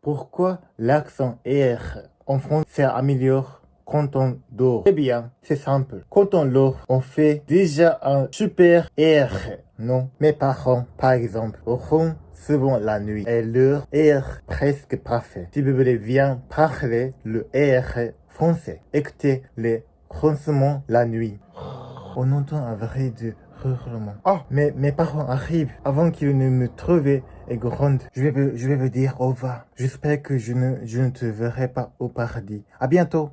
Pourquoi l'accent R en français s'améliore quand on dort? Eh bien, c'est simple. Quand on dort, on fait déjà un super R. Non, mes parents, par exemple, auront souvent la nuit et leur R presque parfait. Si vous voulez bien parler le R français, écoutez les ronflements la nuit. On entend un vrai de hurlement. Oh, mais mes parents arrivent avant qu'ils ne me trouvent et grondent. Je vais vous dire au revoir. J'espère que je ne te verrai pas au paradis. À bientôt.